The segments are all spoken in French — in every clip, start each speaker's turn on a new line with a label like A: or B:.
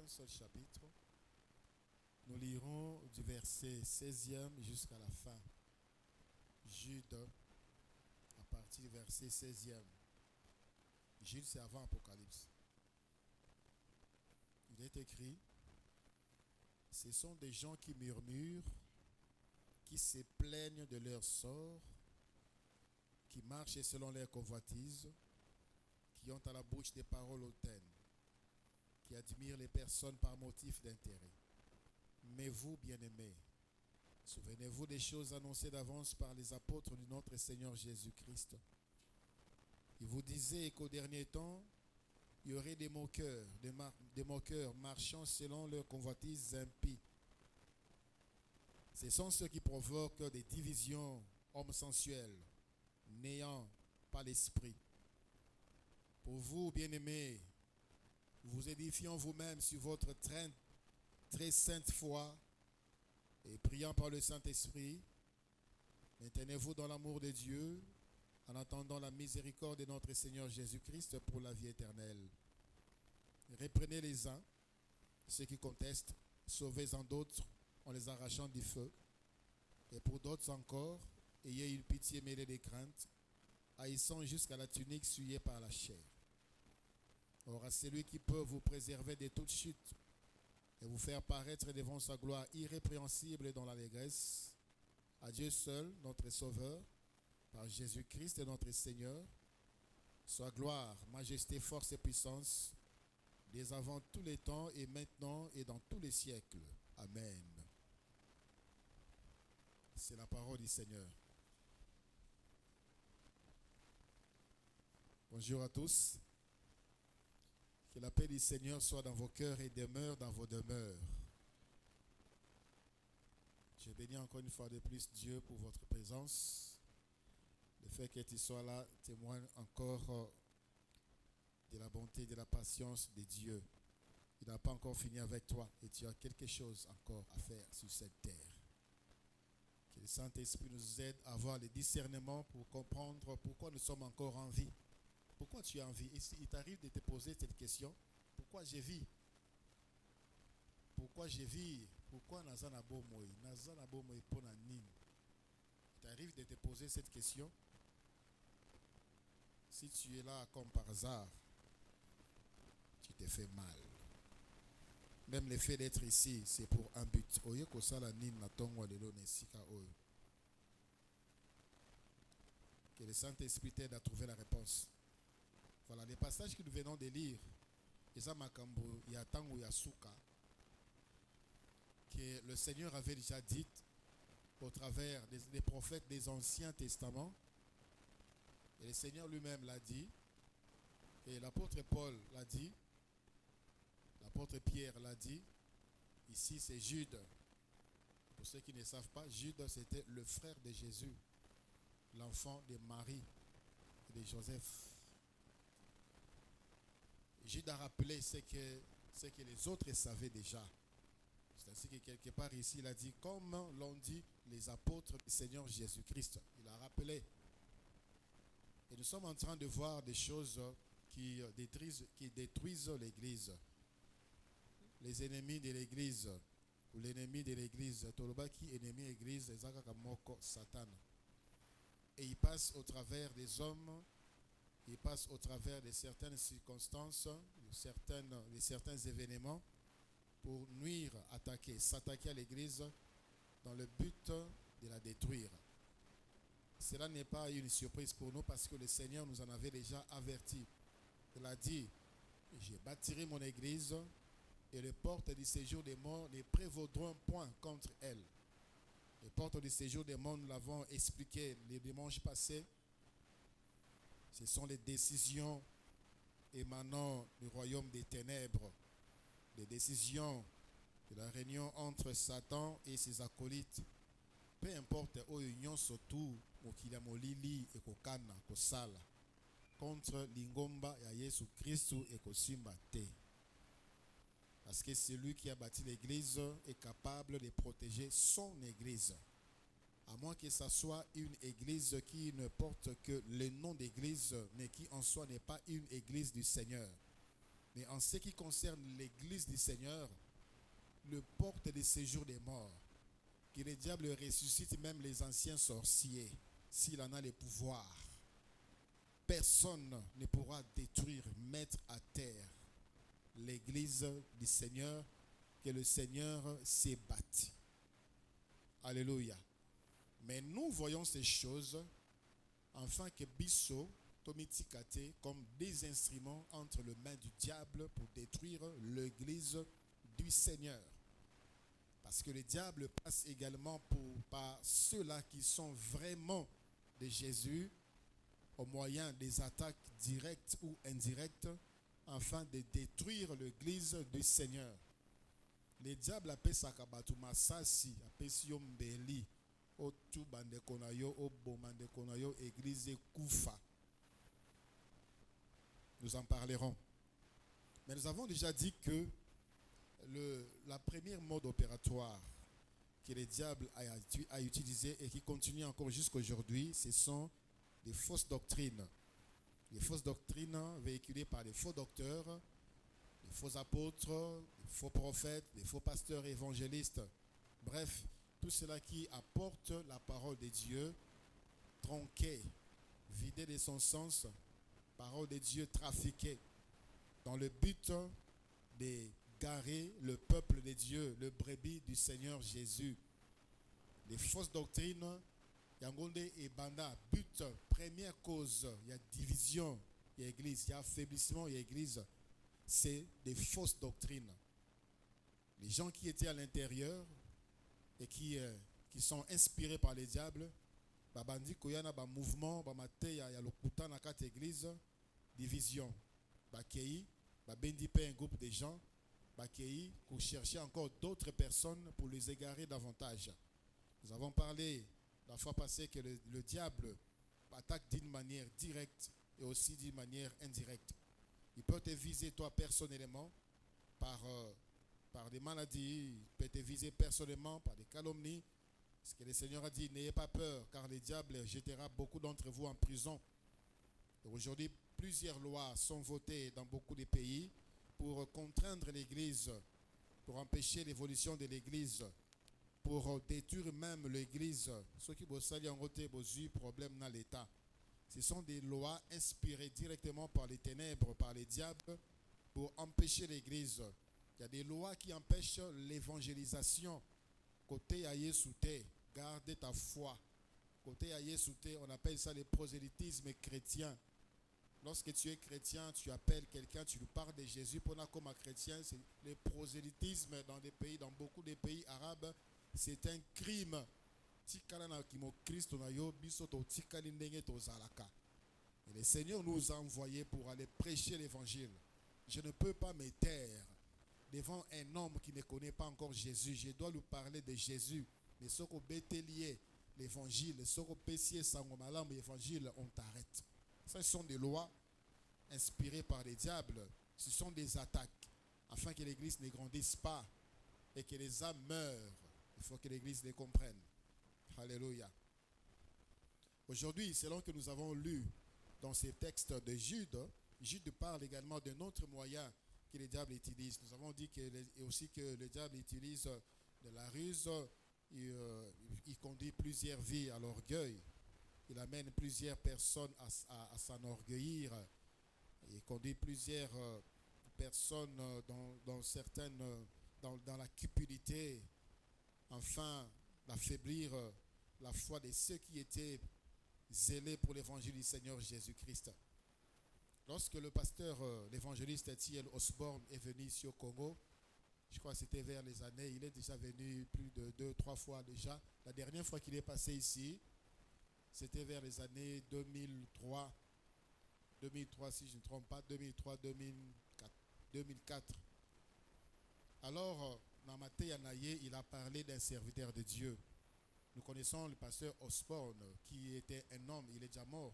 A: seul chapitre. Nous lirons du verset 16e jusqu'à la fin. Jude, à partir du verset 16e. Jude, c'est avant Apocalypse. Il est écrit: ce sont des gens qui murmurent, qui se plaignent de leur sort, qui marchent selon leurs convoitises, qui ont à la bouche des paroles hautaines, qui admirent les personnes par motif d'intérêt. Mais vous, bien-aimés, souvenez-vous des choses annoncées d'avance par les apôtres de notre Seigneur Jésus-Christ. Ils vous disaient qu'au dernier temps, il y aurait des moqueurs marchant selon leurs convoitises impies. Ce sont ceux qui provoquent des divisions, hommes sensuels, n'ayant pas l'esprit. Pour vous, bien-aimés, vous édifiant vous-même sur votre très sainte foi et priant par le Saint-Esprit, maintenez-vous dans l'amour de Dieu en attendant la miséricorde de notre Seigneur Jésus-Christ pour la vie éternelle. Reprenez les uns, ceux qui contestent, sauvez-en d'autres en les arrachant du feu. Et pour d'autres encore, ayez une pitié mêlée de crainte, haïssant jusqu'à la tunique souillée par la chair. Or à celui qui peut vous préserver de toute chute et vous faire paraître devant sa gloire irrépréhensible dans l'allégresse, à Dieu seul, notre Sauveur, par Jésus-Christ notre Seigneur, soit gloire, majesté, force et puissance, dès avant tous les temps et maintenant et dans tous les siècles. Amen. C'est la parole du Seigneur. Bonjour à tous. Que la paix du Seigneur soit dans vos cœurs et demeure dans vos demeures. Je bénis encore une fois de plus Dieu pour votre présence. Le fait que tu sois là témoigne encore de la bonté et de la patience de Dieu. Il n'a pas encore fini avec toi et tu as quelque chose encore à faire sur cette terre. Que le Saint-Esprit nous aide à avoir le discernement pour comprendre pourquoi nous sommes encore en vie. Pourquoi tu es en vie? Il t'arrive de te poser cette question. Pourquoi je vis? Pourquoi je vis? Pourquoi Nazana Bomoy? Nazana Bomoy Ponanin. Il t'arrive de te poser cette question. Si tu es là comme par hasard, tu te fais mal. Même le fait d'être ici, c'est pour un but. Que le Saint-Esprit t'aide à trouver la réponse. Voilà, les passages que nous venons de lire, que le Seigneur avait déjà dit au travers des prophètes des Anciens Testaments, et le Seigneur lui-même l'a dit, et l'apôtre Paul l'a dit, l'apôtre Pierre l'a dit. Ici c'est Jude. Pour ceux qui ne savent pas, Jude c'était le frère de Jésus, l'enfant de Marie et de Joseph. Jude a rappelé ce que les autres savaient déjà. C'est ainsi que quelque part ici, il a dit, comme l'ont dit les apôtres du Seigneur Jésus-Christ. Il a rappelé. Et nous sommes en train de voir des choses qui détruisent l'Église. Les ennemis de l'Église, ou l'ennemi de l'Église, Tolobaki, ennemi de l'Église, Satan. Et il passe au travers des hommes. Il passe au travers de certaines circonstances, de certains événements pour nuire, s'attaquer à l'Église dans le but de la détruire. Cela n'est pas une surprise pour nous parce que le Seigneur nous en avait déjà averti. Il a dit, je bâtirai mon Église et les portes du séjour des morts ne prévaudront point contre elle. Les portes du séjour des morts, nous l'avons expliqué les dimanches passés. Ce sont les décisions émanant du royaume des ténèbres, les décisions de la réunion entre Satan et ses acolytes. Peu importe où union surtout, Mokilamolili et Kokana, Kosala, contre l'ingomba ya Yesu Christ et Kosimba te. Parce que celui qui a bâti l'église est capable de protéger son église. À moins que ce soit une église qui ne porte que le nom d'église, mais qui en soi n'est pas une église du Seigneur. Mais en ce qui concerne l'église du Seigneur, le porte des séjours des morts, que le diable ressuscite même les anciens sorciers, s'il en a le pouvoir. Personne ne pourra détruire, mettre à terre l'église du Seigneur, que le Seigneur s'est bâti. Alléluia. Mais nous voyons ces choses afin que Bisso, Tomitikate, comme des instruments entre les mains du diable pour détruire l'église du Seigneur. Parce que le diable passe également par ceux-là qui sont vraiment de Jésus au moyen des attaques directes ou indirectes afin de détruire l'église du Seigneur. Le diable appelle ça kabatu masasi, appelle yombeli, o tu bande konayo, o bomande konayo, église koufa. Nous en parlerons. Mais nous avons déjà dit que la première mode opératoire que le diable a utilisé et qui continue encore jusqu'à aujourd'hui, ce sont des fausses doctrines. Les fausses doctrines véhiculées par les faux docteurs, les faux apôtres, les faux prophètes, les faux pasteurs et évangélistes. Bref, tout cela qui apporte la parole de Dieu tronquée, vidée de son sens, parole de Dieu trafiquée, dans le but d'égarer le peuple de Dieu, le brebis du Seigneur Jésus. Les fausses doctrines, Yangonde et Banda, but, première cause, il y a division, il y a église, il y a affaiblissement, il y a église. C'est des fausses doctrines. Les gens qui étaient à l'intérieur et qui sont inspirés par les diables, babandi koyana ba mouvement, ba maté ya lokuta na quatre églises, division. Ba kei, ba bendi pe un groupe de gens, ba kei pour chercher encore d'autres personnes pour les égarer davantage. Nous avons parlé la fois passée que le diable attaque d'une manière directe et aussi d'une manière indirecte. Il peut te viser toi personnellement par des maladies, il peut te viser personnellement par des calomnies. Ce que le Seigneur a dit, n'ayez pas peur, car le diable jettera beaucoup d'entre vous en prison. Et aujourd'hui, plusieurs lois sont votées dans beaucoup de pays pour contraindre l'Église, pour empêcher l'évolution de l'Église, pour détruire même l'Église. Ceux qui ont problème dans l'État. Ce sont des lois inspirées directement par les ténèbres, par les diables, pour empêcher l'Église. Il y a des lois qui empêchent l'évangélisation. Côté Ayesouté, garde ta foi. Côté Ayesouté, on appelle ça le prosélytisme chrétien. Lorsque tu es chrétien, tu appelles quelqu'un, tu lui parles de Jésus. Pour nous, comme chrétien, c'est le prosélytisme dans beaucoup de pays arabes, c'est un crime. Et le Seigneur nous a envoyés pour aller prêcher l'évangile. Je ne peux pas me taire devant un homme qui ne connaît pas encore Jésus. Je dois lui parler de Jésus. Mais ce qu'on bétélier l'évangile, ce qu'on pessier sangomalam l'évangile, on t'arrête. Ce sont des lois inspirées par les diables. Ce sont des attaques afin que l'Église ne grandisse pas et que les âmes meurent. Il faut que l'Église les comprenne. Alléluia. Aujourd'hui, selon que nous avons lu dans ces textes de Jude, Jude parle également d'un autre moyen que le diable utilise. Nous avons dit aussi que le diable utilise de la ruse, il conduit plusieurs vies à l'orgueil, il amène plusieurs personnes à s'enorgueillir, il conduit plusieurs personnes dans la cupidité, afin d'affaiblir la foi de ceux qui étaient zélés pour l'évangile du Seigneur Jésus-Christ. Lorsque le pasteur, l'évangéliste T.L. Osborne est venu ici au Congo, je crois que c'était vers les années, il est déjà venu plus de 2-3 fois déjà. La dernière fois qu'il est passé ici, c'était vers les années 2003 si je ne me trompe pas, 2004. Alors, Namate Yanaye, il a parlé d'un serviteur de Dieu. Nous connaissons le pasteur Osborne, qui était un homme, il est déjà mort,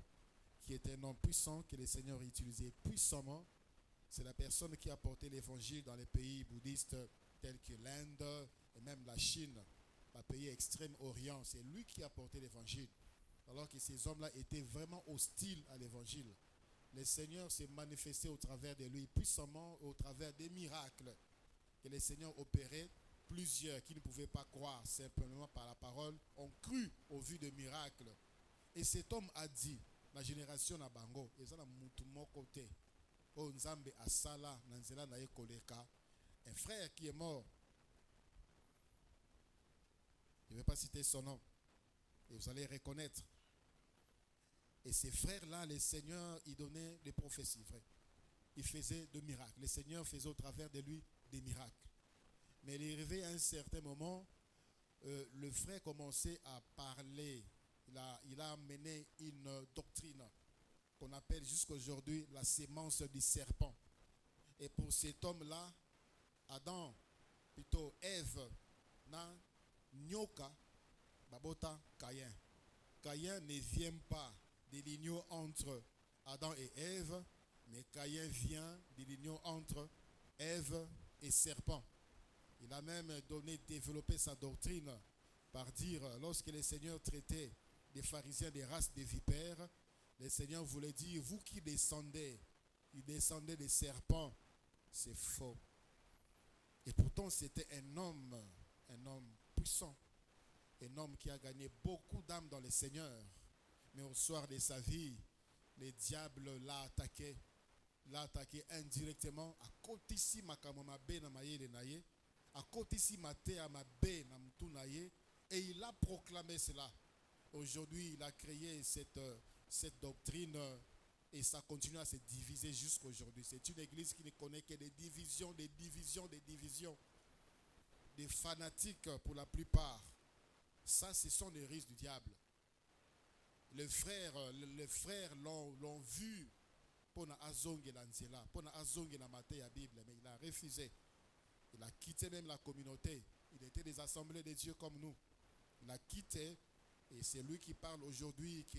A: qui était un homme puissant que le Seigneur utilisait puissamment. C'est la personne qui a porté l'évangile dans les pays bouddhistes tels que l'Inde et même la Chine, le pays extrême-orient. C'est lui qui a porté l'évangile. Alors que ces hommes-là étaient vraiment hostiles à l'évangile. le Seigneur s'est manifesté au travers de lui, puissamment au travers des miracles que le Seigneur opérait. Plusieurs qui ne pouvaient pas croire simplement par la parole ont cru au vu des miracles. Et cet homme a dit, la génération na bango, et ça na mutu moko te, o nzambe asala na nzela na ye koleka, un frère qui est mort. Je ne vais pas citer son nom, et vous allez reconnaître. Et ces frères-là, le Seigneur, il donnait des prophéties, frère. Il faisait des miracles. Le Seigneur faisait au travers de lui des miracles. Mais il est arrivé à un certain moment, le frère commençait à parler. Il a amené une doctrine qu'on appelle jusqu'aujourd'hui la sémence du serpent. Et pour cet homme-là, Adam, plutôt Ève, na nyoka, babota Caïn. Caïn ne vient pas de l'union entre Adam et Ève, mais Caïn vient de l'union entre Ève et serpent. Il a même développé sa doctrine par dire, lorsque le Seigneur traitait des pharisiens des races des vipères, le Seigneur voulait dire, vous qui descendez, il descendait des serpents. C'est faux. Et pourtant, c'était un homme puissant, un homme qui a gagné beaucoup d'âmes dans le Seigneur. Mais au soir de sa vie, le diable l'a attaqué indirectement. À côté si makamama be na mayele naye, à côté si maté à ma be na mtu naye, et il a proclamé cela. Aujourd'hui, il a créé cette doctrine et ça continue à se diviser jusqu'aujourd'hui. C'est une église qui ne connaît que des divisions, des divisions, des divisions. Des fanatiques pour la plupart. Ça, ce sont les risques du diable. Les frères l'ont vu pour na azonge la nzela, pour na azonge la maté la Bible, mais il a refusé. Il a quitté même la communauté. Il était des assemblées de Dieu comme nous. Il a quitté, et c'est lui qui parle aujourd'hui que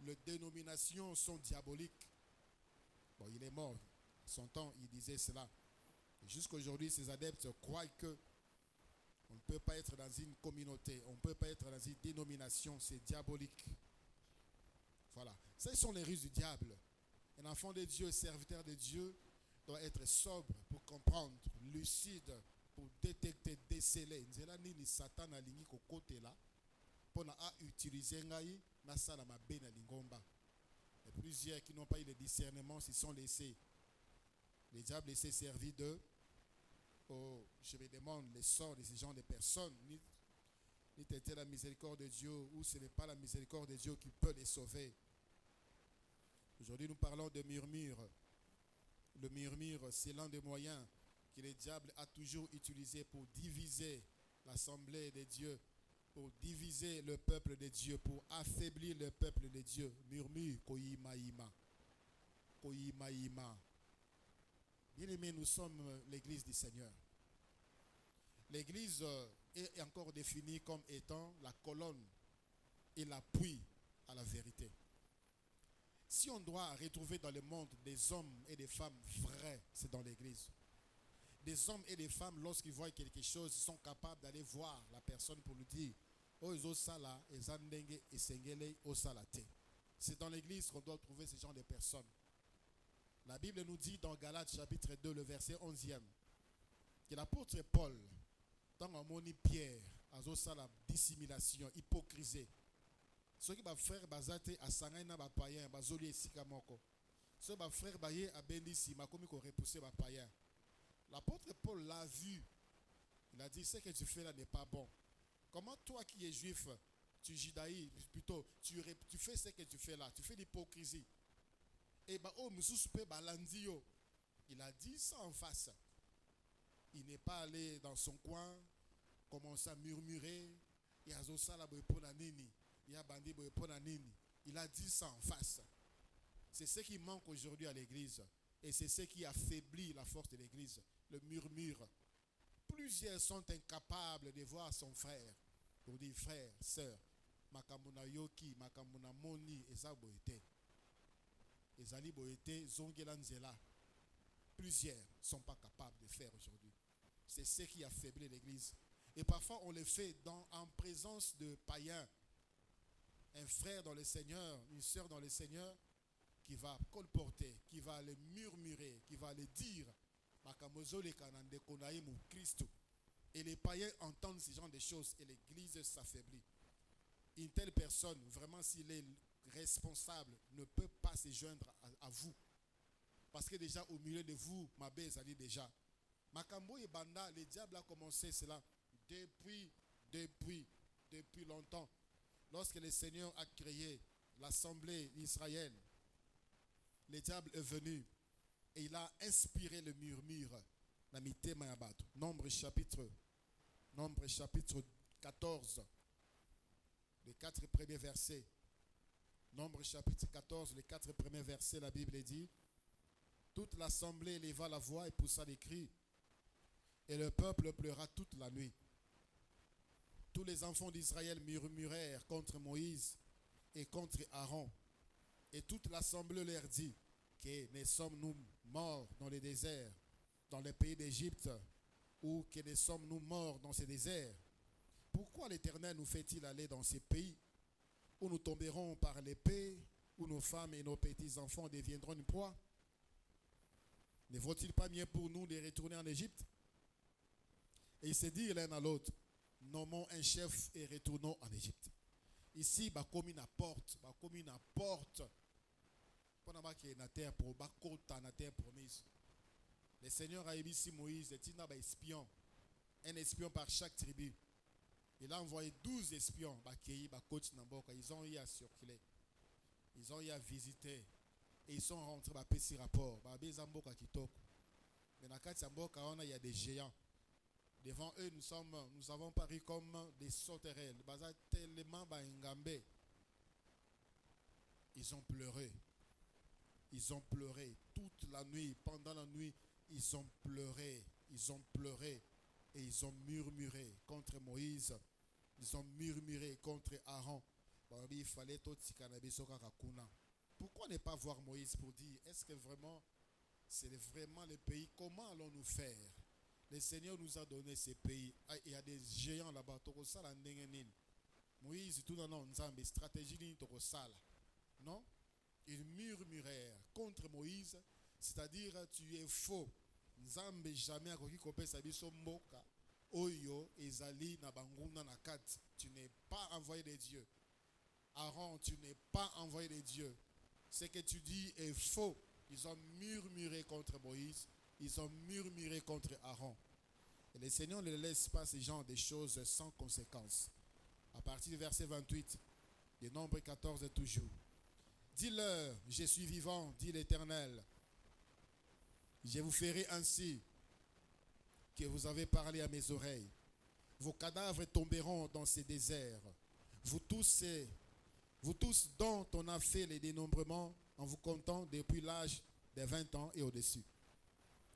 A: les dénominations sont diaboliques. Bon, il est mort. À son temps, il disait cela. Et jusqu'aujourd'hui, ces adeptes croient que on ne peut pas être dans une communauté, on ne peut pas être dans une dénomination, c'est diabolique. Voilà. Ce sont les ruses du diable. Un enfant de Dieu, serviteur de Dieu, doit être sobre pour comprendre, lucide, pour détecter, déceler. Nzela nini Satan alingi ko côté là pour na utiliser ngai na sala mabe na lingomba. Et plusieurs qui n'ont pas eu le discernement se sont laissés. Les diables laissés servir d'eux. Oh, je me demande les sorts de ces gens de personnes. Ni était la miséricorde de Dieu, ou ce n'est pas la miséricorde de Dieu qui peut les sauver. Aujourd'hui, nous parlons de murmure. Le murmure, c'est l'un des moyens que le diable a toujours utilisé pour diviser l'assemblée de Dieu, pour diviser le peuple de Dieu, pour affaiblir le peuple de Dieu. Murmure, koyimaïma. Koyimaïma. Bien-aimés, nous sommes l'église du Seigneur. L'église est encore définie comme étant la colonne et l'appui à la vérité. Si on doit retrouver dans le monde des hommes et des femmes vrais, c'est dans l'église. Des hommes et des femmes, lorsqu'ils voient quelque chose, sont capables d'aller voir la personne pour lui dire « Oh, ils ont ça là, ils ont dengue et sengele, oh ça là. » C'est dans l'église qu'on doit trouver ce genre de personnes. La Bible nous dit dans Galates chapitre 2, le verset 11e, que l'apôtre Paul, dans un moni Pierre, a la dissimulation, hypocrisie. Ceux qui va frère bazate a sangay na ba païen, bazoli esika moko. Ceux ba frère baye a bendisi, ma komi ko repousser ba païen. L'apôtre Paul l'a vu. Il a dit ce que tu fais là n'est pas bon. Comment toi qui es juif, tu judaïs, plutôt tu fais ce que tu fais là, tu fais l'hypocrisie. Et bah oh mususupe balandio. Il a dit ça en face. Il n'est pas allé dans son coin, commencer à murmurer. Il a dit ça en face. C'est ce qui manque aujourd'hui à l'église. Et c'est ce qui affaiblit la force de l'église. Le murmure. Plusieurs sont incapables de voir son frère. On dit frère, sœur. Makamuna yoki, makamuna moni, eza boete. Ezali boete, zongelanzela. Plusieurs ne sont pas capables de faire aujourd'hui. C'est ce qui affaiblit l'église. Et parfois on le fait en présence de païens. Un frère dans le Seigneur, une sœur dans le Seigneur, qui va colporter, qui va les murmurer, qui va les dire. Et les païens entendent ce genre de choses et l'église s'affaiblit. Une telle personne, vraiment s'il est responsable, ne peut pas se joindre à vous. Parce que déjà au milieu de vous, ma belle a dit déjà. Makambo et Banda, le diable a commencé cela depuis longtemps. Lorsque le Seigneur a créé l'assemblée d'Israël, le diable est venu et il a inspiré le murmure. Nombre chapitre 14, les 4 premiers versets. Nombre chapitre 14, les 4 premiers versets, la Bible dit: toute l'assemblée éleva la voix et poussa des cris, et le peuple pleura toute la nuit. Tous les enfants d'Israël murmurèrent contre Moïse et contre Aaron. Et toute l'assemblée leur dit: que ne sommes-nous morts dans le désert, dans le pays d'Égypte, ou que ne sommes-nous morts dans ce désert? Pourquoi l'Éternel nous fait-il aller dans ces pays où nous tomberons par l'épée, où nos femmes et nos petits-enfants deviendront une proie? Ne vaut-il pas mieux pour nous de retourner en Égypte? Et ils se disent l'un à l'autre: nommons un chef et retournons en Égypte. Ici, comme une porte, pour na terre promise. Le Seigneur a émis Moïse et un espion par chaque tribu. Il a envoyé 12 espions. Ils ont eu à circuler. Ils ont eu à visiter. Et ils sont rentrés à Pessi rapport. Mais il y a des géants. Devant eux, nous avons paru comme des sauterelles. Ils ont pleuré. Ils ont pleuré toute la nuit. Pendant la nuit, ils ont pleuré. Ils ont pleuré. Et ils ont murmuré contre Moïse. Ils ont murmuré contre Aaron. Il fallait tout. Pourquoi ne pas voir Moïse pour dire: est-ce que vraiment, c'est vraiment le pays? Comment allons-nous faire? Le Seigneur nous a donné ces pays. Il y a des géants là-bas. Moïse, tout non, une stratégie non? Ils murmurèrent contre Moïse, c'est-à-dire: tu es faux. Nzambe jamais a kopé sa biso mboka. Oyo ezali na banguna na kat. Tu n'es pas envoyé de Dieu. Aaron, tu n'es pas envoyé de Dieu. Ce que tu dis est faux. Ils ont murmuré contre Moïse. Ils ont murmuré contre Aaron. Et le Seigneur ne laisse pas ce genre de choses sans conséquence. À partir du verset 28, de Nombre 14 toujours. Dis-leur: je suis vivant, dit l'Éternel. Je vous ferai ainsi que vous avez parlé à mes oreilles. Vos cadavres tomberont dans ces déserts. Vous tous dont on a fait les dénombrements en vous comptant depuis l'âge de 20 ans et au-dessus,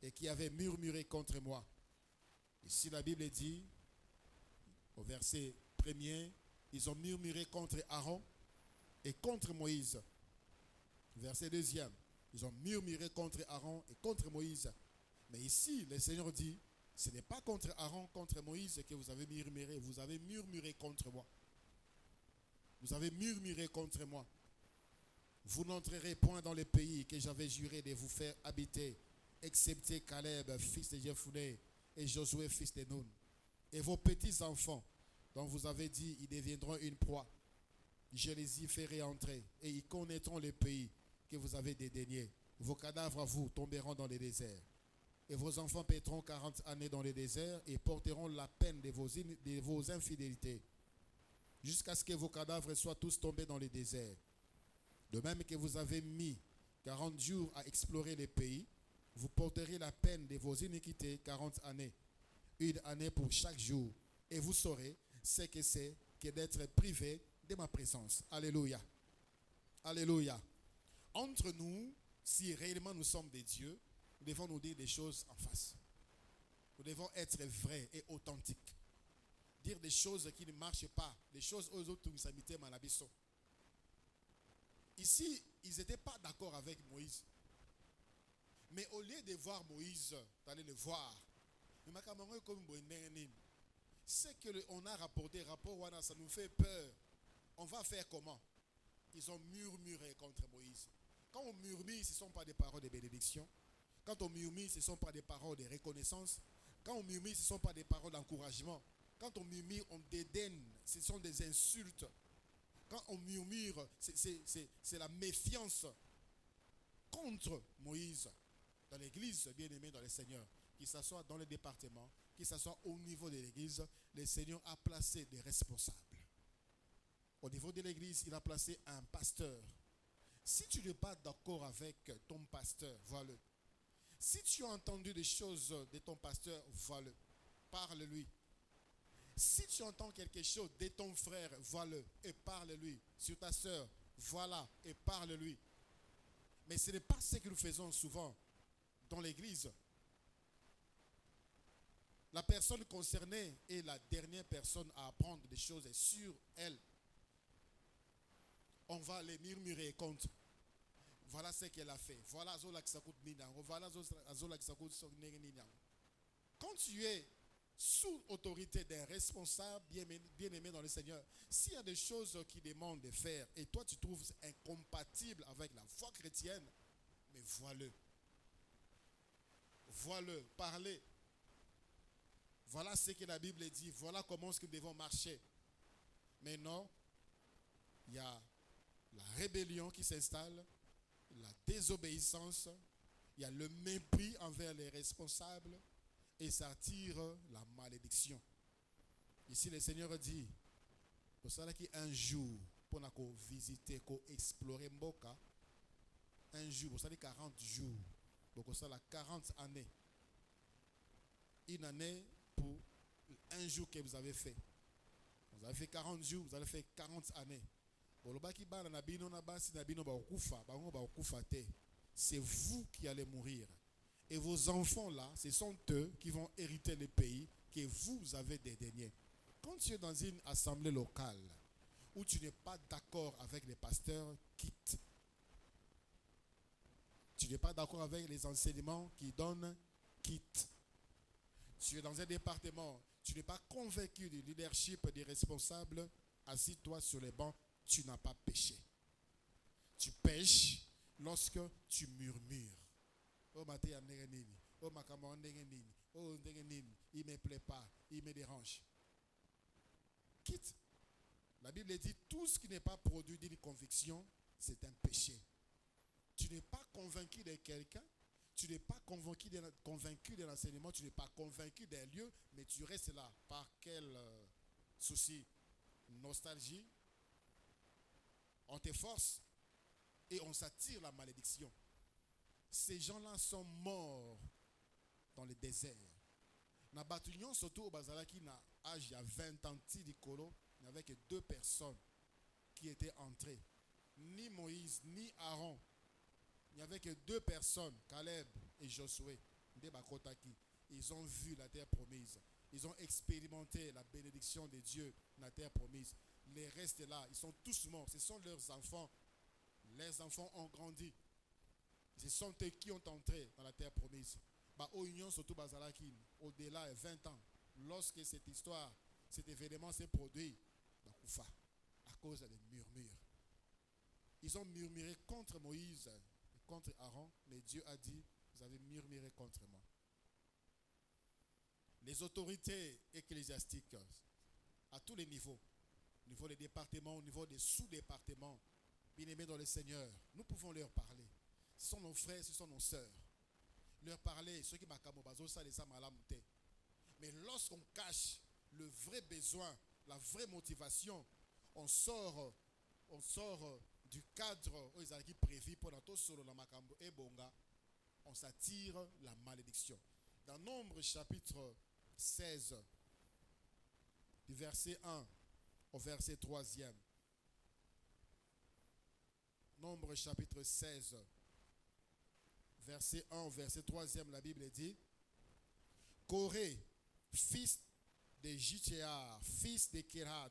A: et qui avaient murmuré contre moi. Ici la Bible dit, au verset 1er, ils ont murmuré contre Aaron et contre Moïse. Verset 2e, ils ont murmuré contre Aaron et contre Moïse. Mais ici, le Seigneur dit: ce n'est pas contre Aaron, contre Moïse que vous avez murmuré contre moi. Vous avez murmuré contre moi. Vous n'entrerez point dans le pays que j'avais juré de vous faire habiter, excepté Caleb, fils de Jephuné, et Josué, fils de Nun. Et vos petits-enfants, dont vous avez dit: ils deviendront une proie. Je les y ferai entrer, et ils connaîtront le pays que vous avez dédaigné. Vos cadavres à vous tomberont dans les déserts. Et vos enfants paîtront 40 années dans les déserts et porteront la peine de vos infidélités, jusqu'à ce que vos cadavres soient tous tombés dans les déserts. De même que vous avez mis 40 jours à explorer les pays, vous porterez la peine de vos iniquités 40 années, une année pour chaque jour. Et vous saurez ce que c'est que d'être privé de ma présence. Alléluia. Alléluia. Entre nous, si réellement nous sommes des dieux, nous devons nous dire des choses en face. Nous devons être vrais et authentiques. Dire des choses qui ne marchent pas, des choses aux autres qui s'habitaient Manabiso. Ici, ils n'étaient pas d'accord avec Moïse. Mais au lieu de voir Moïse, d'aller le voir, ce qu'on a rapporté, ça nous fait peur. On va faire comment? Ils ont murmuré contre Moïse. Quand on murmure, ce ne sont pas des paroles de bénédiction. Quand on murmure, ce ne sont pas des paroles de reconnaissance. Quand on murmure, ce ne sont pas des paroles d'encouragement. Quand on murmure, on dédaigne. Ce sont des insultes. Quand on murmure, c'est la méfiance contre Moïse. Dans l'église, bien aimé dans le Seigneur, qu'il s'assoit dans le département, qu'il s'assoit au niveau de l'église, le Seigneur a placé des responsables. Au niveau de l'église, il a placé un pasteur. Si tu n'es pas d'accord avec ton pasteur, vois-le. Si tu as entendu des choses de ton pasteur, vois-le. Parle-lui. Si tu entends quelque chose de ton frère, vois-le et parle-lui. Sur ta soeur, voilà et parle-lui. Mais ce n'est pas ce que nous faisons souvent dans l'église. La personne concernée est la dernière personne à apprendre des choses sur elle. On va les murmurer contre. Voilà ce qu'elle a fait. Voilà Zola qui s'acoute Ninyango. Voilà Zola qui s'acoute Ninyango. Quand tu es sous autorité d'un responsable bien aimé dans le Seigneur, s'il y a des choses qui demandent de faire et toi tu trouves incompatible avec la foi chrétienne, mais vois-le. Vois-le, parlez. Voilà ce que la Bible dit. Voilà comment nous devons marcher. Mais non, il y a la rébellion qui s'installe, la désobéissance, il y a le mépris envers les responsables et ça attire la malédiction. Ici, le Seigneur dit, pour ça qu'il y a un jour, pour nous visiter, pour explorer Mboka, un jour, pour ça 40 jours, pour ça 40 années. Une année pour un jour que vous avez fait. Vous avez fait 40 jours, vous avez fait 40 années. C'est vous qui allez mourir. Et vos enfants là, ce sont eux qui vont hériter le pays que vous avez dédaigné. Quand tu es dans une assemblée locale où tu n'es pas d'accord avec les pasteurs, quitte. Tu n'es pas d'accord avec les enseignements qu'ils donnent, quitte. Tu es dans un département, tu n'es pas convaincu du leadership des responsables, assis-toi sur les bancs, tu n'as pas péché. Tu pêches lorsque tu murmures. Oh, oh, oh, il ne me plaît pas, il me dérange. Quitte. La Bible dit, tout ce qui n'est pas produit d'une conviction, c'est un péché. Tu n'es pas convaincu de quelqu'un, tu n'es pas convaincu de l'enseignement, tu n'es pas convaincu d'un lieu, mais tu restes là. Par quel souci? Nostalgie. On te force et on s'attire la malédiction. Ces gens-là sont morts dans le désert. Na batunion surtout au Bazalaki na âge il y a 20 ans il n'y avait que 2 personnes qui étaient entrées. Ni Moïse, ni Aaron. Il n'y avait que 2 personnes, Caleb et Josué. Ils ont vu la terre promise. Ils ont expérimenté la bénédiction de Dieu, la terre promise. Les restes là, ils sont tous morts. Ce sont leurs enfants. Les enfants ont grandi. Ce sont eux qui ont entré dans la terre promise. Au-delà de 20 ans, lorsque cette histoire, cet événement s'est produit, à cause des murmures. Ils ont murmuré contre Moïse et contre Aaron, mais Dieu a dit, vous avez murmuré contre moi. Les autorités ecclésiastiques, à tous les niveaux, au niveau des départements, au niveau des sous-départements, bien-aimés dans le Seigneur, nous pouvons leur parler. Ce sont nos frères, ce sont nos sœurs. Leur parler, ceux qui m'accabotent, ça les a malamoutés. Mais lorsqu'on cache le vrai besoin, la vraie motivation, on sort du cadre où ils ont prévu pour notre solo la makambo et bonga, on s'attire la malédiction. Dans Nombre chapitre 16, du verset 1 au verset 3e. Nombre chapitre 16, verset 1 au verset 3e, la Bible dit, Corée, fils de Jithéar, fils de Kérat,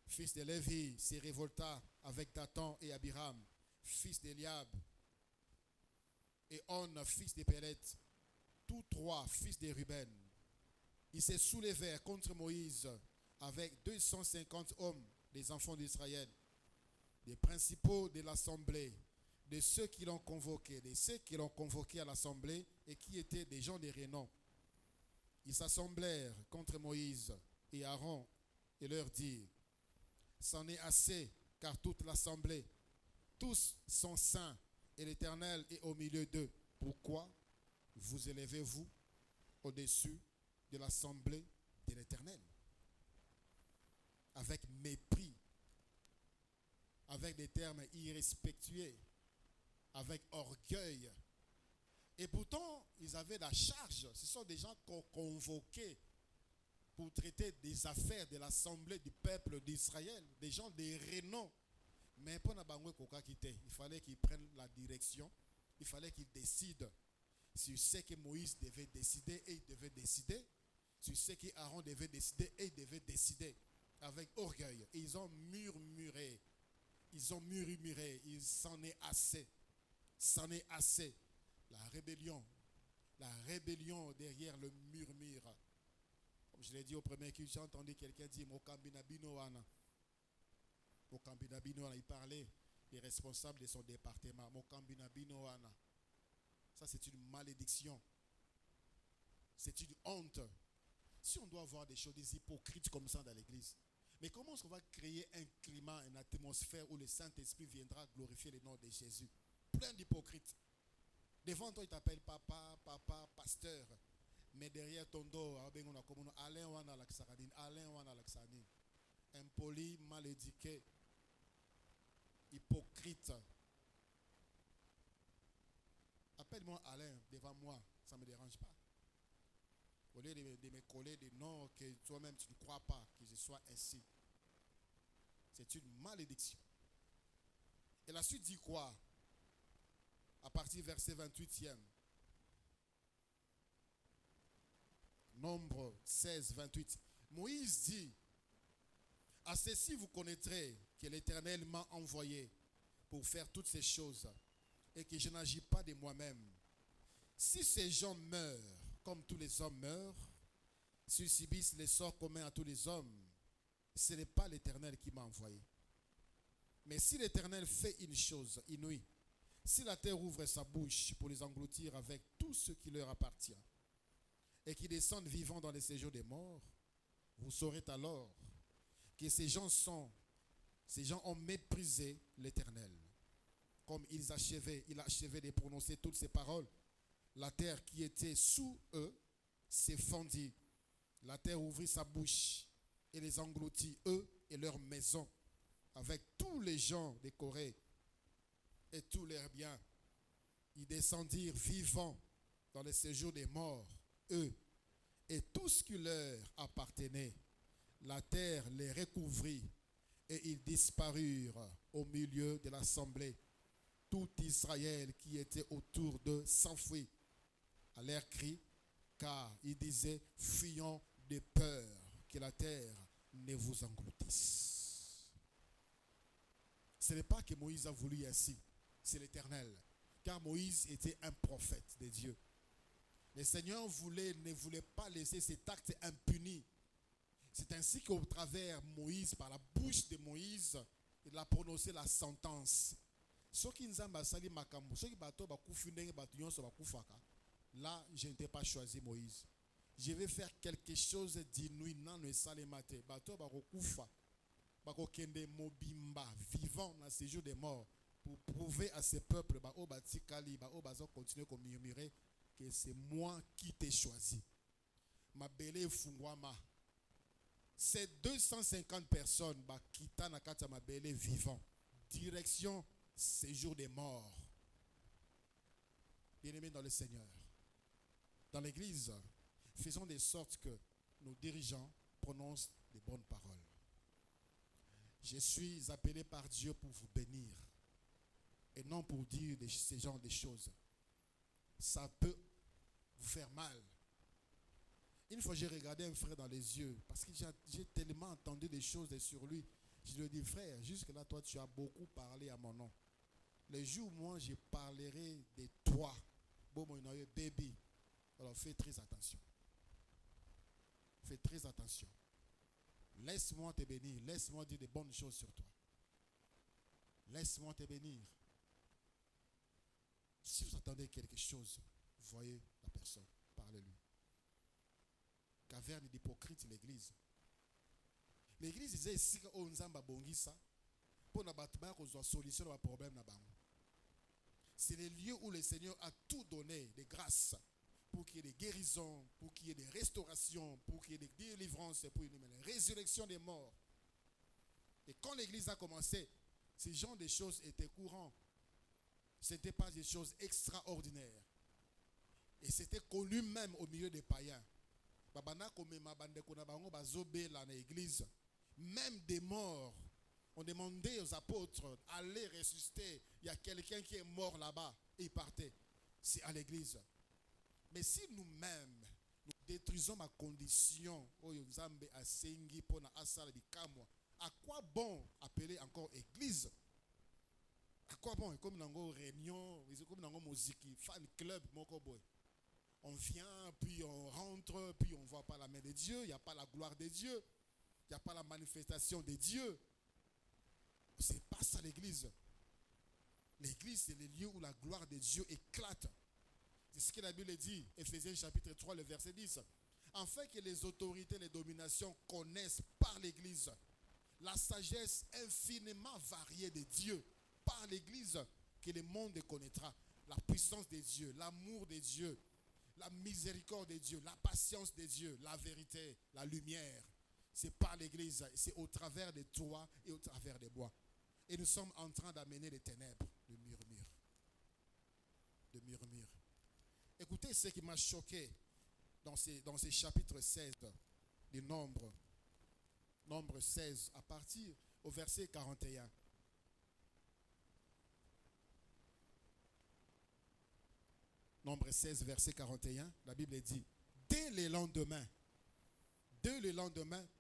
A: fils de Lévi, se révolta avec Dathan et Abiram, fils d'Eliab, et On, fils de Pélet, tous 3 fils de Ruben. Ils se soulevèrent contre Moïse avec 250 hommes, des enfants d'Israël, des principaux de l'assemblée, de ceux qui l'ont convoqué, à l'assemblée et qui étaient des gens de renom. Ils s'assemblèrent contre Moïse et Aaron et leur dirent: c'en est assez, car toute l'assemblée, tous sont saints, et l'Éternel est au milieu d'eux. Pourquoi vous élevez-vous au-dessus de l'assemblée de l'Éternel? Avec mépris, avec des termes irrespectueux, avec orgueil. Et pourtant, ils avaient la charge. Ce sont des gens qu'on convoquait pour traiter des affaires de l'assemblée du peuple d'Israël, des gens de renom. Mais pour il fallait qu'ils prennent la direction, il fallait qu'ils décident sur ce que Moïse devait décider et il devait décider, sur ce que Aaron devait décider et il devait décider avec orgueil. Et ils ont murmuré, il s'en est assez, La rébellion derrière le murmure. Comme je l'ai dit au premier culte, j'ai entendu quelqu'un dire Mokambinabino Wana. Il parlait des responsables de son département. Mokambinabino Wana. Ça, c'est une malédiction. C'est une honte. Si on doit avoir des choses, des hypocrites comme ça dans l'église, mais comment est-ce qu'on va créer un climat, une atmosphère où le Saint-Esprit viendra glorifier le nom de Jésus? Plein d'hypocrites. Devant toi, il t'appelle papa, pasteur. Mais derrière ton dos, Alain Wana Laksaradine, impoli, mal éduqué, hypocrite. Appelle-moi Alain devant moi, ça ne me dérange pas. Au lieu de me coller des noms que toi-même tu ne crois pas que je sois ainsi. C'est une malédiction. Et la suite dit quoi? À partir du verset 28e. Nombre 16, 28. Moïse dit: à ceci vous connaîtrez que l'Éternel m'a envoyé pour faire toutes ces choses et que je n'agis pas de moi-même. Si ces gens meurent comme tous les hommes meurent, s'ils subissent les sorts communs à tous les hommes, ce n'est pas l'Éternel qui m'a envoyé. Mais si l'Éternel fait une chose inouïe, si la terre ouvre sa bouche pour les engloutir avec tout ce qui leur appartient, et qui descendent vivants dans les séjours des morts, vous saurez alors que ces gens ont méprisé l'Éternel. Comme il achevait de prononcer toutes ces paroles, la terre qui était sous eux s'est fendue. La terre ouvrit sa bouche et les engloutit, eux et leurs maisons, avec tous les gens de Corée et tous leurs biens. Ils descendirent vivants dans les séjours des morts, eux et tout ce qui leur appartenait. La terre les recouvrit et ils disparurent au milieu de l'assemblée. Tout Israël qui était autour d'eux s'enfuit à leur cri, car ils disaient: fuyons de peur que la terre ne vous engloutisse. Ce n'est pas que Moïse a voulu ainsi, c'est l'Éternel, car Moïse était un prophète de Dieu. Le Seigneur ne voulait pas laisser cet acte impuni. C'est ainsi qu'au travers Moïse, par la bouche de Moïse, il a prononcé la sentence. Là, je n'étais pas choisi Moïse. Je vais faire quelque chose d'inouï. Vivant dans ces jours des morts, pour prouver à ce peuple continuer à murmurer que c'est moi qui t'ai choisi. Ma belle Fungwama. C'est 250 personnes qui sont ma belle vivant. Direction séjour des morts. Bien-aimés dans le Seigneur. Dans l'église, faisons de sorte que nos dirigeants prononcent des bonnes paroles. Je suis appelé par Dieu pour vous bénir et non pour dire ce genre de choses. Ça peut vous faire mal. Une fois, j'ai regardé un frère dans les yeux parce que j'ai tellement entendu des choses sur lui. Je lui ai dit: frère, jusque-là, toi, tu as beaucoup parlé à mon nom. Le jour où moi, je parlerai de toi, baby. Alors, fais très attention. Fais très attention. Laisse-moi te bénir. Laisse-moi dire de bonnes choses sur toi. Laisse-moi te bénir. Si vous attendez quelque chose, voyez la personne, parlez-lui. Caverne d'hypocrite, l'église. L'église disait ici qu'on nzamba bongisa pour n'abattre qu'on solution à problème na bango. C'est le lieu où le Seigneur a tout donné, des grâces, pour qu'il y ait des guérisons, pour qu'il y ait des restaurations, pour qu'il y ait des délivrances, pour qu'il y ait des résurrections des morts. Et quand l'église a commencé, ces genres de choses étaient courants. Ce n'était pas des choses extraordinaires. Et c'était connu même au milieu des païens. Même des morts, on demandait aux apôtres, allez ressusciter. Il y a quelqu'un qui est mort là-bas. Et ils partaient. C'est à l'église. Mais si nous-mêmes, nous détruisons ma condition, à quoi bon appeler encore église? À quoi bon? Comme dans une réunion, comme dans une musique, fan club, on vient, puis on rentre, puis on ne voit pas la main de Dieu, il n'y a pas la gloire de Dieu, il n'y a pas la manifestation de Dieu. C'est pas ça l'église. L'église, c'est le lieu où la gloire de Dieu éclate. C'est ce que la Bible dit, Éphésiens chapitre 3, le verset 10. Afin que les autorités, les dominations connaissent par l'église la sagesse infiniment variée de Dieu, par l'église que le monde connaîtra. La puissance de Dieu, l'amour de Dieu, la miséricorde de Dieu, la patience de Dieu, la vérité, la lumière. C'est par l'église, c'est au travers de toi et au travers des bois. Et nous sommes en train d'amener les ténèbres, le murmure. De murmure. Écoutez ce qui m'a choqué dans ces chapitres 16 du Nombre 16, à partir au verset 41. Nombre 16, verset 41, la Bible dit, dès le lendemain,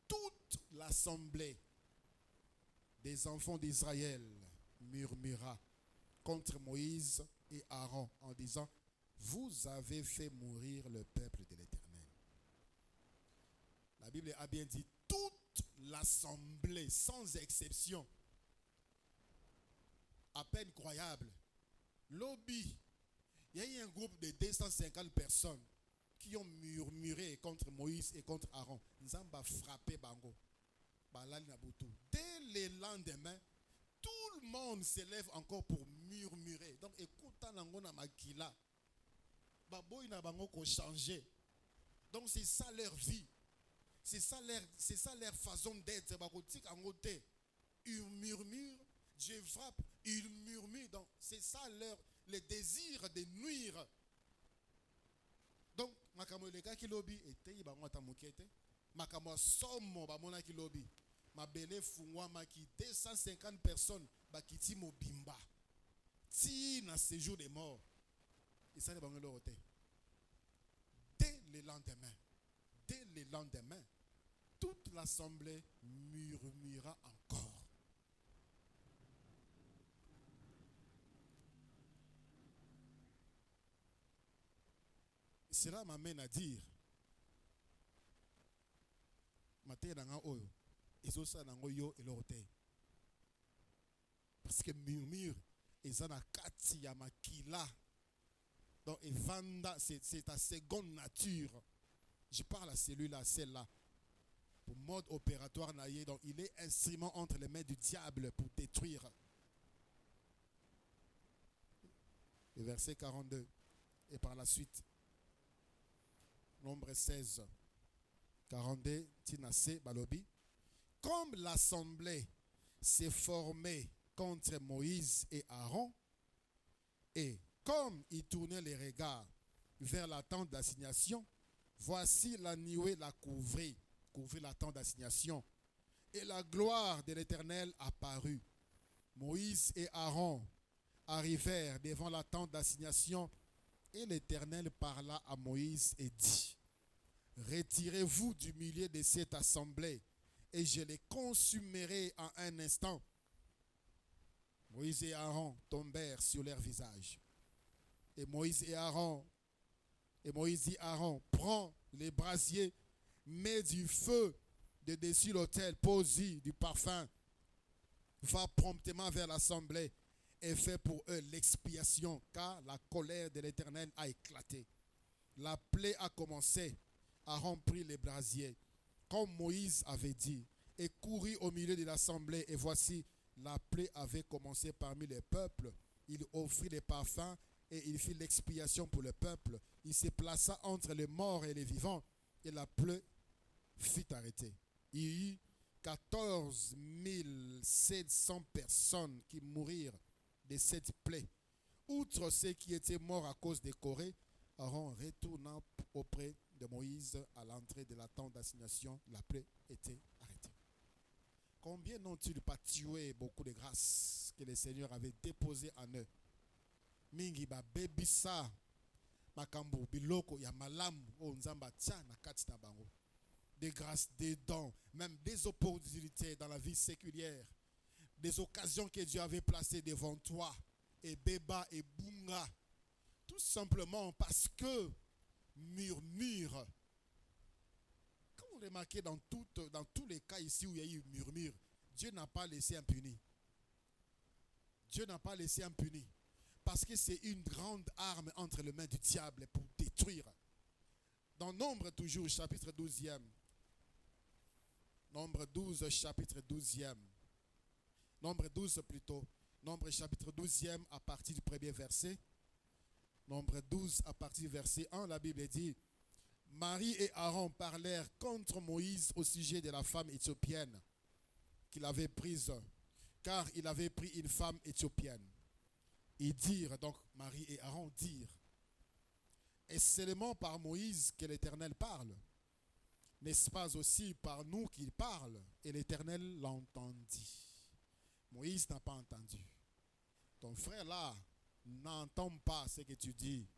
A: toute l'assemblée des enfants d'Israël murmura contre Moïse et Aaron en disant, vous avez fait mourir le peuple de l'Éternel. La Bible a bien dit, toute l'assemblée, sans exception, à peine croyable, lobby. Il y a eu un groupe de 250 personnes qui ont murmuré contre Moïse et contre Aaron. Ils ont frappé Bango. Dès le lendemain, tout le monde s'élève encore pour murmurer. Donc, écoutez, Makila. Baboy na bango ko changer. Donc, c'est ça leur vie. C'est ça leur façon d'être. Ils murmurent, Dieu frappe, ils murmurent. Donc, c'est ça le désir de nuire. Donc, makamo le gars qui lobby était il bango tamukete. Makamo somo ba mona qui lobby. Ma belle fungwa maki 250 personnes ba kiti mobimba. Ti na séjour des morts. Et ça les bango le hotel. Dès le lendemain, toute l'assemblée murmura encore. Cela m'amène à dire, parce que murmure, donc c'est ta seconde nature. Je parle à celui-là, celle-là. Pour mode opératoire, donc il est instrument entre les mains du diable pour détruire. Le verset 42. Et par la suite, Nombre 16, 42, Tinase, Balobi. Comme l'assemblée s'est formée contre Moïse et Aaron, et comme ils tournaient les regards vers la tente d'assignation, voici la nuée la couvrit la tente d'assignation, et la gloire de l'Éternel apparut. Moïse et Aaron arrivèrent devant la tente d'assignation, et l'Éternel parla à Moïse et dit, retirez-vous du milieu de cette assemblée, et je les consumerai en un instant. Moïse et Aaron tombèrent sur leur visage. Et Moïse dit Aaron, prends les brasiers, mets du feu de dessus l'autel, pose-y du parfum, va promptement vers l'assemblée ait fait pour eux l'expiation, car la colère de l'Éternel a éclaté. La plaie a commencé à remplir les brasiers, comme Moïse avait dit, et courut au milieu de l'assemblée. Et voici, la plaie avait commencé parmi les peuples. Il offrit les parfums et il fit l'expiation pour le peuple. Il se plaça entre les morts et les vivants, et la plaie fut arrêtée. Il y eut 14 700 personnes qui mourirent de cette plaie. Outre ceux qui étaient morts à cause des Corée, Aaron retourna auprès de Moïse à l'entrée de la tente d'assignation. La plaie était arrêtée. Combien n'ont-ils pas tué beaucoup de grâces que le Seigneur avait déposées en eux? Mingi ba bebisa makambo biloko ya malamu o nzamba tia na kati na bango. Des grâces, des dons, même des opportunités dans la vie séculière, des occasions que Dieu avait placées devant toi, et Beba et Bunga, tout simplement parce que murmure. Quand vous remarquez dans tous les cas ici où il y a eu murmure, Dieu n'a pas laissé impuni. Dieu n'a pas laissé impuni. Parce que c'est une grande arme entre les mains du diable pour détruire. Dans Nombre toujours, chapitre 12e. Nombre 12, chapitre 12e. Nombre 12 plutôt. Nombre chapitre 12e à partir du premier verset. Nombre 12 à partir du verset 1, la Bible dit: Marie et Aaron parlèrent contre Moïse au sujet de la femme éthiopienne qu'il avait prise, car il avait pris une femme éthiopienne. Ils dirent, donc Marie et Aaron dirent: est seulement par Moïse que l'Éternel parle? N'est-ce pas aussi par nous qu'il parle? Et l'Éternel l'entendit. Moïse n'a pas entendu. Ton frère là n'entend pas ce que tu dis.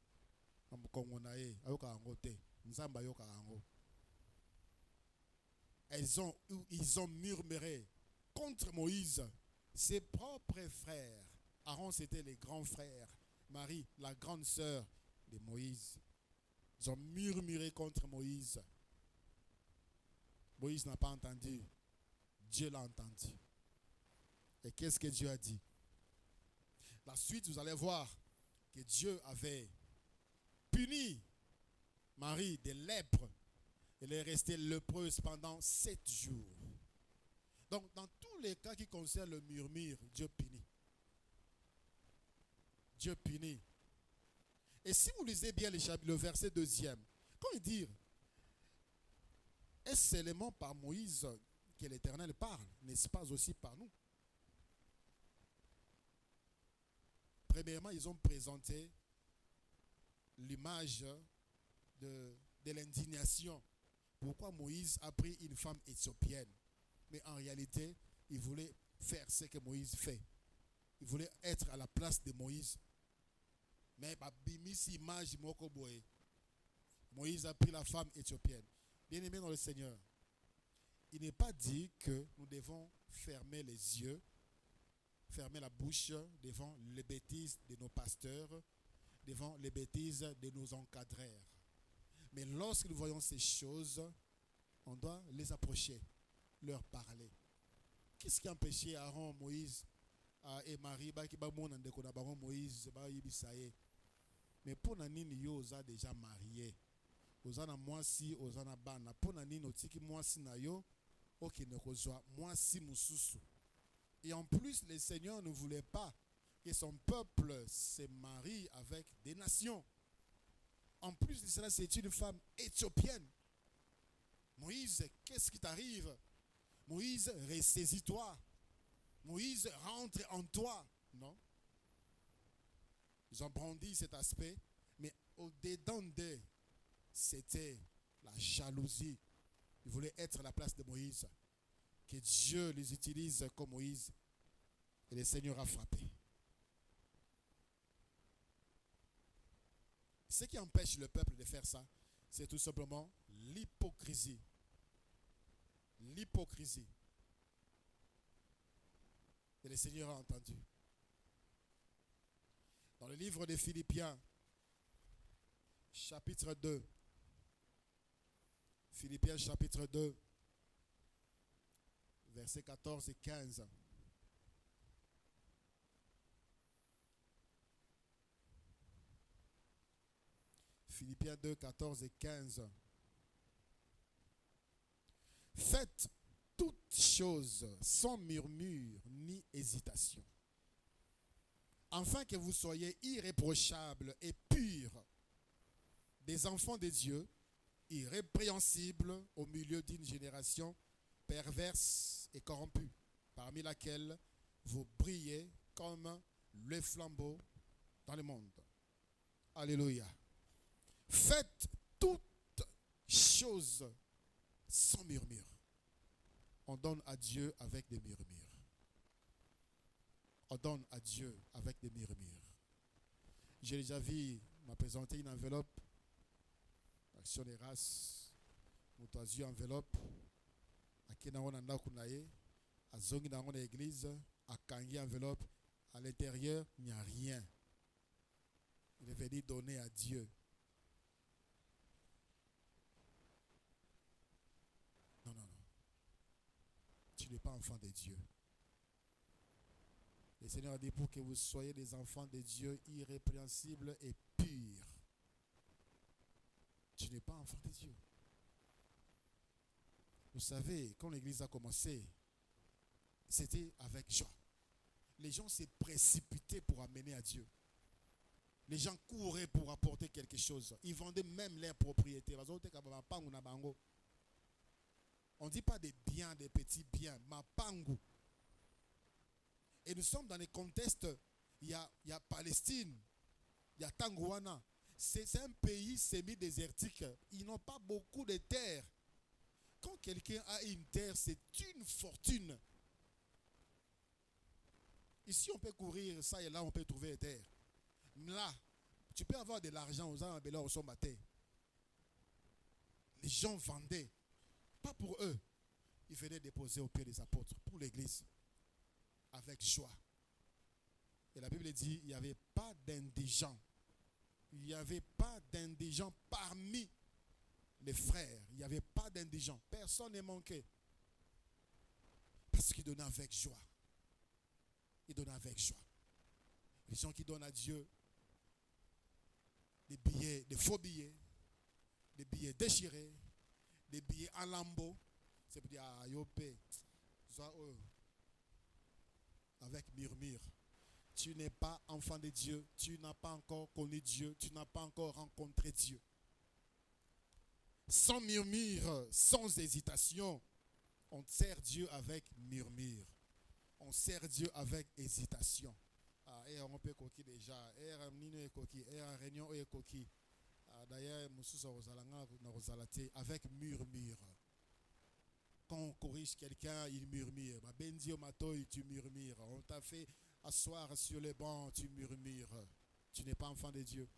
A: Ils ont murmuré contre Moïse, ses propres frères. Aaron, c'était les grands frères. Marie, la grande sœur de Moïse. Ils ont murmuré contre Moïse. Moïse n'a pas entendu. Dieu l'a entendu. Et qu'est-ce que Dieu a dit? La suite, vous allez voir que Dieu avait puni Marie de lèpre. Elle est restée lépreuse pendant 7 jours. Donc, dans tous les cas qui concernent le murmure, Dieu punit. Dieu punit. Et si vous lisez bien le verset 2e, quand il dit: est-ce seulement par Moïse que l'Éternel parle? N'est-ce pas aussi par nous? Premièrement, ils ont présenté l'image de l'indignation. Pourquoi Moïse a pris une femme éthiopienne? Mais en réalité, il voulait faire ce que Moïse fait. Il voulait être à la place de Moïse. Mais Moïse a pris la femme éthiopienne. Bien-aimés dans le Seigneur, il n'est pas dit que nous devons fermer les yeux, fermer la bouche devant les bêtises de nos pasteurs, devant les bêtises de nos encadreurs. Mais lorsque nous voyons ces choses, on doit les approcher, leur parler. Qu'est-ce qui a empêché Aaron, Moïse et Marie Moïse? Mais pour Nanine, ils ont déjà marié. Ozana mwasi, ozana bana. Pour Nanine, otiki mwasi na yo, ok ne kozwa mwasi mususu. Et en plus, le Seigneur ne voulait pas que son peuple se marie avec des nations. En plus de cela, c'est une femme éthiopienne. Moïse, qu'est-ce qui t'arrive? Moïse, ressaisis-toi. Moïse, rentre en toi. Non. Ils ont brandi cet aspect, mais au-dedans d'eux, c'était la jalousie. Ils voulaient être à la place de Moïse. Que Dieu les utilise comme Moïse. Et le Seigneur a frappé. Ce qui empêche le peuple de faire ça, c'est tout simplement l'hypocrisie. L'hypocrisie. Et le Seigneur a entendu. Dans le livre de Philippiens, chapitre 2. Philippiens chapitre 2, versets 14 et 15. Philippiens 2, 14 et 15. Faites toutes choses sans murmure ni hésitation, afin que vous soyez irréprochables et purs, des enfants de Dieu, irrépréhensibles au milieu d'une génération perverse et corrompue, parmi laquelle vous brillez comme le flambeau dans le monde. Alléluia. Faites toutes choses sans murmure. On donne à Dieu avec des murmures. On donne à Dieu avec des murmures. J'ai déjà vu m'a présenté une enveloppe. Action des races. Moutazu enveloppe. A Kenawon Nakunaye. A Zongi dans l'église. A Kangi enveloppe. À l'intérieur, il n'y a rien. Il est venu donner à Dieu. Non, non, non. Tu n'es pas enfant de Dieu. Le Seigneur a dit pour que vous soyez des enfants de Dieu irrépréhensibles et purs. Tu n'es pas enfant de Dieu. Vous savez, quand l'église a commencé, c'était avec joie. Les gens s'est précipité pour amener à Dieu. Les gens couraient pour apporter quelque chose. Ils vendaient même leurs propriétés. On ne dit pas des biens, des petits biens. Mapangu. Et nous sommes dans les contextes. Il y a Palestine. Il y a Tangouana. C'est un pays semi-désertique. Ils n'ont pas beaucoup de terres. Quand quelqu'un a une terre, c'est une fortune. Ici, on peut courir, ça et là, on peut trouver des terres. Là, tu peux avoir de l'argent aux gens au son matin. Les gens vendaient. Pas pour eux. Ils venaient déposer au pied des apôtres, pour l'église. Avec joie. Et la Bible dit, il n'y avait pas d'indigents. Il n'y avait pas d'indigents parmi les frères. Il n'y avait pas d'indigents. Personne n'est manqué. Parce qu'ils donnaient avec joie. Ils donnaient avec joie. Les gens qui donnent à Dieu des billets, des faux billets, des billets déchirés, des billets en lambeaux. C'est pour dire, ah, yopé, avec murmure. Tu n'es pas enfant de Dieu, tu n'as pas encore connu Dieu, tu n'as pas encore rencontré Dieu. Sans murmure, sans hésitation, on sert Dieu avec murmure. On sert Dieu avec hésitation. On peut coquiller déjà. Réunion est coquille. D'ailleurs, avec murmure. Quand on corrige quelqu'un, il murmure. Tu murmures. On t'a fait asseoir sur le banc, tu murmures. Tu n'es pas enfant de Dieu.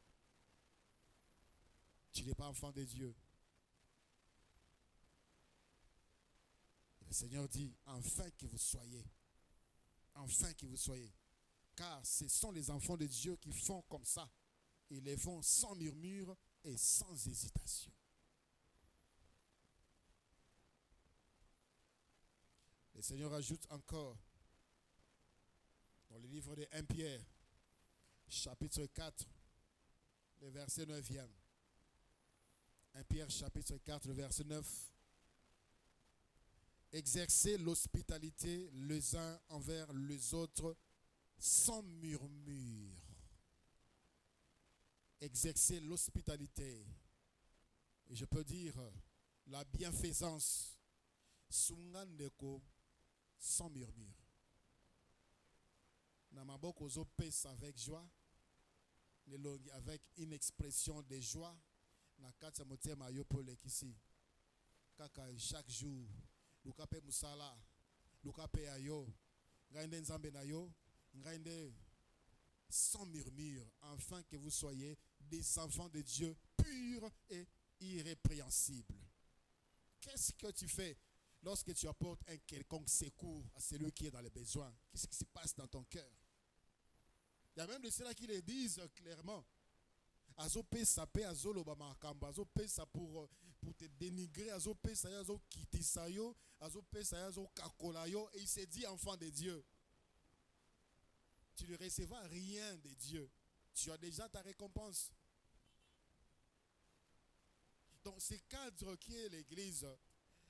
A: Tu n'es pas enfant de Dieu. Le Seigneur dit, enfin que vous soyez. Enfin que vous soyez. Car ce sont les enfants de Dieu qui font comme ça. Ils les font sans murmure et sans hésitation. Le Seigneur ajoute encore dans le livre de 1 Pierre, chapitre 4, le verset 9e. 1 Pierre, chapitre 4, le verset 9. Exercez l'hospitalité les uns envers les autres sans murmure. Exercez l'hospitalité. Et je peux dire la bienfaisance. Sungandeko sans murmure. Namaboko zopes avec joie. Avec une expression de joie. Nakatsa motema yopole kisi. Kaka chaque jour. Lukape musala. Lukape ayo. Ngainde nzambe na yo. Ngainde sans murmure, afin que vous soyez des enfants de Dieu purs et irrépréhensibles. Qu'est-ce que tu fais lorsque tu apportes un quelconque secours à celui qui est dans les besoins? Qu'est-ce qui se passe dans ton cœur? Il y a même de ceux-là qui le disent clairement. Azope sapé azolo bamakamba, azope sa pour te dénigrer, azope sa yazo kitisayo, azope sa yazo kakolayo, et il s'est dit enfant de Dieu. Tu ne recevras rien de Dieu. Tu as déjà ta récompense. Donc, ce cadre qui est l'Église,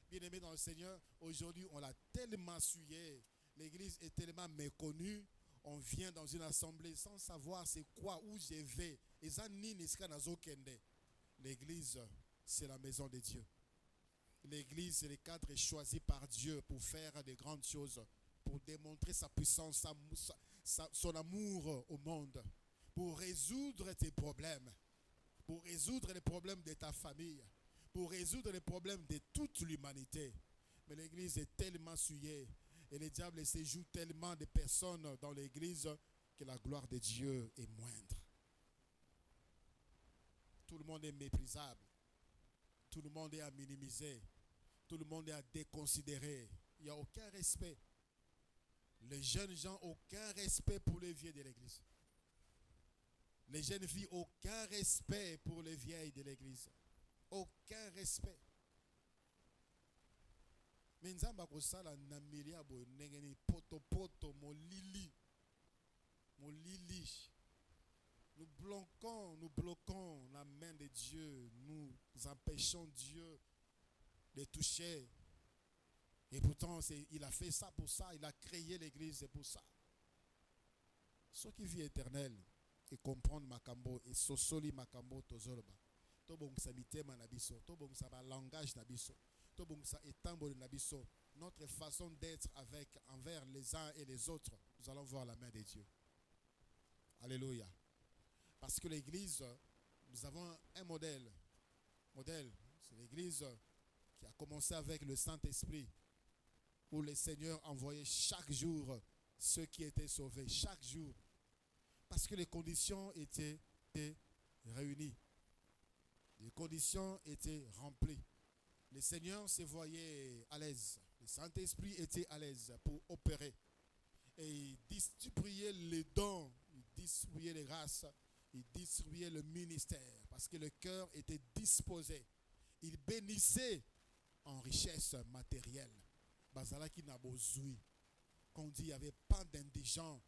A: bien aimé dans le Seigneur, aujourd'hui, on l'a tellement souillé. L'Église est tellement méconnue. On vient dans une assemblée sans savoir c'est quoi, où je vais. L'Église, c'est la maison de Dieu. L'Église, c'est le cadre choisi par Dieu pour faire de grandes choses, pour démontrer sa puissance, son amour au monde, pour résoudre tes problèmes, pour résoudre les problèmes de ta famille, pour résoudre les problèmes de toute l'humanité. Mais l'Église est tellement souillée et le diable séjoue tellement de personnes dans l'Église que la gloire de Dieu est moindre. Tout le monde est méprisable. Tout le monde est à minimiser. Tout le monde est à déconsidérer. Il n'y a aucun respect. Les jeunes gens, aucun respect pour les vieux de l'Église. Les jeunes filles, aucun respect pour les vieilles de l'Église. Aucun respect. Mais nous avons poto mon lili. Nous bloquons la main de Dieu. Nous empêchons Dieu de toucher. Et pourtant, il a fait ça pour ça. Il a créé l'Église, c'est pour ça. Ceux qui vivent éternel et comprendre Makambo et sosoli Makambo tozoloba. Tobongsa mitema nabiso. Tobongsa ba langage nabiso. Tobongsa etambo nabiso. Notre façon d'être envers les uns et les autres, nous allons voir la main de Dieu. Alléluia. Parce que l'Église, nous avons un modèle. C'est l'Église qui a commencé avec le Saint-Esprit, où le Seigneur envoyait chaque jour ceux qui étaient sauvés, chaque jour. Parce que les conditions étaient réunies. Les conditions étaient remplies. Le Seigneur se voyait à l'aise. Le Saint-Esprit était à l'aise pour opérer. Et il distribuait les dons, il distribuait les grâces, il distribuait le ministère. Parce que le cœur était disposé. Il bénissait en richesse matérielle. Bazalaki n'a besoin. Quand on dit qu'il n'y avait pas d'indigents.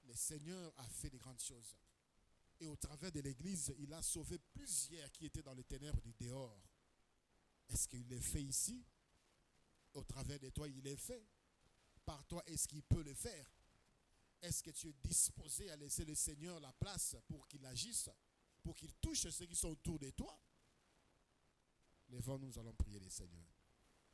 A: Le Seigneur a fait de grandes choses. Et au travers de l'Église, il a sauvé plusieurs qui étaient dans les ténèbres du dehors. Est-ce qu'il le fait ici? Au travers de toi, il le fait. Par toi, est-ce qu'il peut le faire? Est-ce que tu es disposé à laisser le Seigneur la place pour qu'il agisse, pour qu'il touche ceux qui sont autour de toi? Lèvons-nous, nous allons prier le Seigneur.